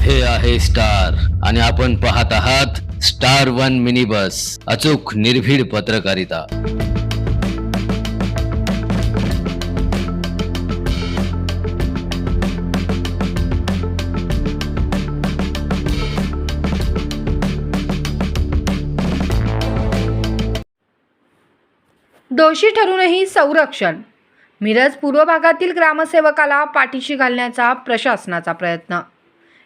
हे आहे स्टार आणि आपण पाहत आहात स्टार वन मिनी बस, अचूक निर्भीड पत्रकारिता। दोषी ठरूनही संरक्षण। मिरज पूर्व भागातील ग्रामसेवकाला पाठीशी घालण्याचा प्रशासनाचा प्रयत्न।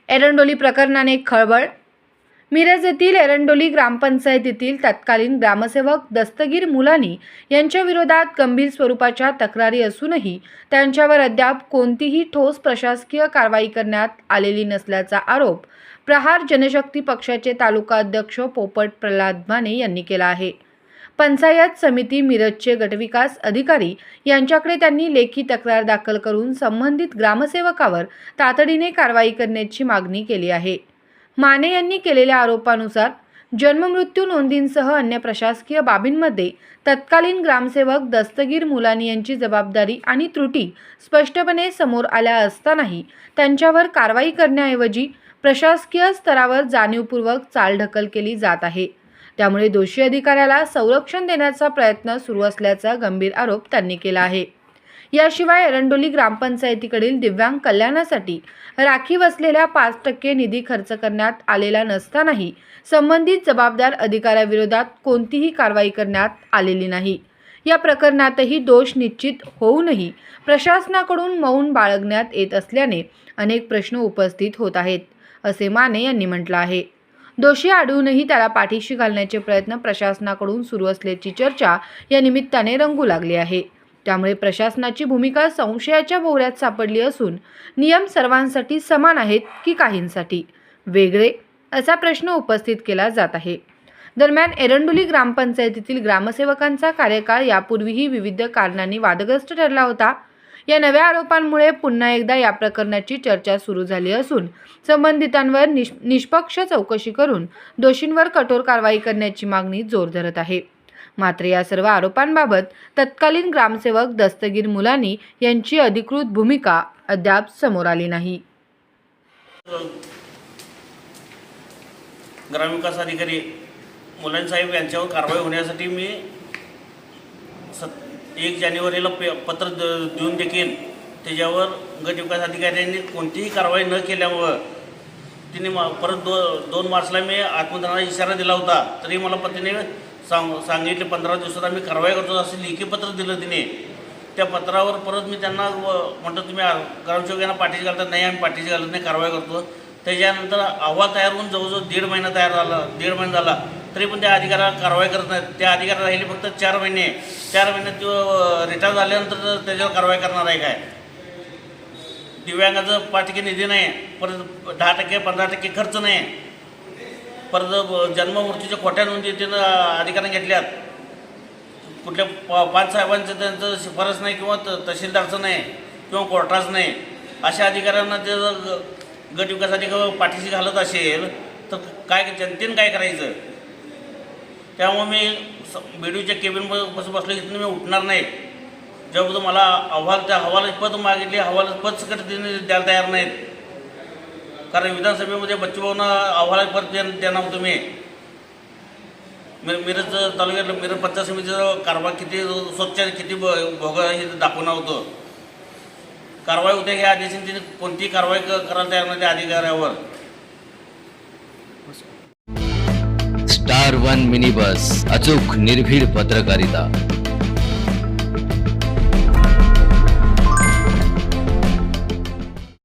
एरंडोली प्रकरणाने खळबळ। मिरज येथील एरंडोली ग्रामपंचायतीतील तत्कालीन ग्रामसेवक दस्तगीर मुलानी यांच्या विरोधात गंभीर स्वरूपाच्या तक्रारी असूनही त्यांच्यावर अद्याप कोणतीही ठोस प्रशासकीय कारवाई करण्यात आलेली नसल्याचा आरोप प्रहार जनशक्ती पक्षाचे तालुका अध्यक्ष पोपट प्रल्हाद माने यांनी केला आहे। पंचायत समिती मिरजचे गटविकास अधिकारी यांच्याकडे त्यांनी लेखी तक्रार दाखल करून संबंधित ग्रामसेवकावर तातडीने कारवाई करण्याची मागणी केली आहे। माने यांनी केलेल्या आरोपानुसार जन्ममृत्यू नोंदींसह अन्य प्रशासकीय बाबींमध्ये तत्कालीन ग्रामसेवक दस्तगीर मुलानी यांची जबाबदारी आणि त्रुटी स्पष्टपणे समोर आल्या असतानाही त्यांच्यावर कारवाई करण्याऐवजी प्रशासकीय स्तरावर जाणीवपूर्वक चालढकल केली जात आहे। त्यामुळे दोषी अधिकाऱ्याला संरक्षण देण्याचा प्रयत्न सुरू असल्याचा गंभीर आरोप त्यांनी केला आहे। याशिवाय एरंडोली ग्रामपंचायतीकडील दिव्यांग कल्याणासाठी राखीव असलेल्या 5% निधी खर्च करण्यात आलेला नसतानाही संबंधित जबाबदार अधिकाऱ्याविरोधात कोणतीही कारवाई करण्यात आलेली नाही। या प्रकरणातही दोष निश्चित होऊनही प्रशासनाकडून मौन बाळगण्यात येत असल्याने अनेक प्रश्न उपस्थित होत आहेत, असे माने यांनी म्हटलं आहे। दोषी आढळूनही त्याला पाठीशी घालण्याचे प्रयत्न प्रशासनाकडून सुरू असल्याची चर्चा या निमित्ताने रंगू लागली आहे। त्यामुळे प्रशासनाची भूमिका संशयाच्या भोवऱ्यात सापडली असून नियम सर्वांसाठी समान आहेत की काहींसाठी वेगळे, असा प्रश्न उपस्थित केला जात आहे। दरम्यान एरंडोली ग्रामपंचायतीतील ग्रामसेवकांचा कार्यकाळ यापूर्वीही विविध कारणांनी वादग्रस्त ठरला होता। या नव्या आरोपांमुळे पुन्हा एकदा या प्रकरणाची चर्चा सुरू झाली असून संबंधितांवर निष्पक्ष चौकशी करून दोषींवर कठोर कारवाई करण्याची मागणी जोर धरत आहे। मात्र या सर्व आरोपांबाबत तत्कालीन ग्रामसेवक दस्तगीर मुलानी यांची अधिकृत भूमिका अद्याप समोर आली नाही। ग्रामविकास अधिकारी मुलानी साहेब यांच्यावर कारवाई होण्यासाठी मी 1 जानेवारीला पत्र देऊन देखील त्याच्यावर गट विकास अधिकाऱ्यांनी कोणतीही कारवाई न केल्यामुळं तिने परत 2 मार्चला मी आत्मदहनाचा इशारा दिला होता, तरी मला पत्नीने सांगितले 15 दिवसात आम्ही कारवाई करतो असं लेखी पत्र दिलं तिने। त्या पत्रावर परत मी त्यांना म्हटलं तुम्ही ग्रामसेवकांना पाठीशी घालतात, नाही आम्ही पाठीशी घालत नाही, कारवाई करतो। त्याच्यानंतर अहवाल तयार होऊन जवळजवळ 1.5 महिना तयार झाला, 1.5 महिना झाला, तरी पण त्या अधिकाऱ्याला कारवाई करत नाहीत। त्या अधिकारी राहिले फक्त 4 महिने। 4 महिन्यात तो रिटायर झाल्यानंतर त्याच्यावर कारवाई करणार आहे काय? दिव्यांगाचं 5% निधी नाही, परत 10% 15% खर्च नाही, परत जन्ममृत्यूच्या खोट्या नोंदी त्यानं अधिकाऱ्यांनी घेतल्यात। कुठल्या 5 साहेबांचं त्यांचं शिफारस नाही किंवा तहसीलदारचं नाही किंवा कोर्टाचं नाही, अशा अधिकाऱ्यांना ते गट विकास अधिकारी पाठीशी घालत असेल तर काय जनतेनं काय करायचं? त्यामुळे मी बीडीओच्या केबिनपासून बसलो, इथून मी उठणार नाही जेव्हा मला त्या अहवालाची पद मागितली, अहवालाचं पद सकट द्यायला तयार नाहीत। कारण विधानसभेमध्ये बच्चूभाऊंना अहवालाची पद देणार होतो मी। मिरज तालुक्यात मिरज पंचायत समितीचा कारभार किती स्वच्छ किती भोग हे दाखवणार होतं। कारवाई होते ह्या आदेशाने तिने कोणतीही कारवाई करायला तयार नाही त्या अधिकाऱ्यावर। स्टार वन मिनी बस, अचूक निर्भीड पत्रकारिता।